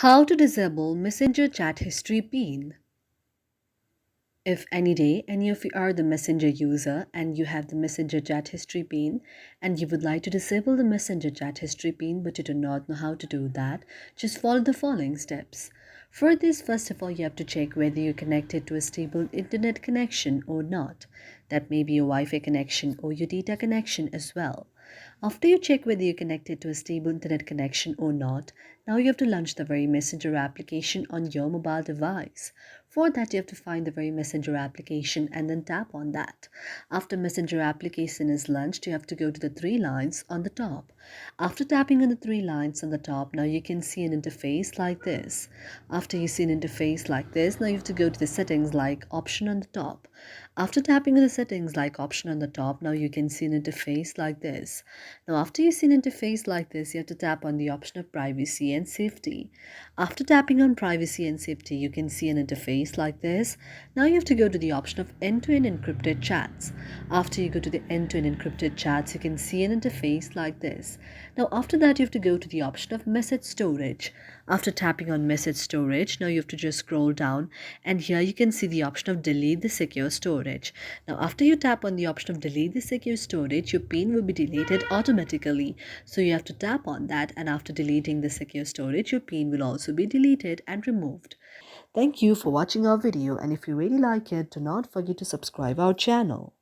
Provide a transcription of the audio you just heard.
How to disable Messenger chat history pin. If any day any of you are the Messenger user and you have the Messenger chat history pin and you would like to disable the Messenger chat history pin but you do not know how to do that, just follow the following steps. For this, first of all, you have to check whether you're connected to a stable internet connection or not. That may be your Wi-Fi connection or your data connection as well. After you check whether you're connected to a stable internet connection or not, now you have to launch the very Messenger application on your mobile device. For that, you have to find the very Messenger application and then tap on that. After Messenger application is launched, you have to go to the three lines on the top. After tapping on the three lines on the top, now you can see an interface like this. After you see an interface like this, now you have to go to the settings like option on the top. After tapping on the settings like option on the top, now you can see an interface like this. Now, after you see an interface like this, you have to tap on the option of privacy and safety. After tapping on privacy and safety, you can see an interface like this. Now you have to go to the option of end-to-end encrypted chats. After you go to the end-to-end encrypted chats, you can see an interface like this. Now, after that, you have to go to the option of message storage. After tapping on message storage, now you have to just scroll down and here you can see the option of delete the secure storage. Now, after you tap on the option of delete the secure storage, your pin will be deleted automatically. So you have to tap on that, and after deleting the secure storage, your pin will also be deleted and removed. Thank you for watching our video, and if you really like it, do not forget to subscribe our channel.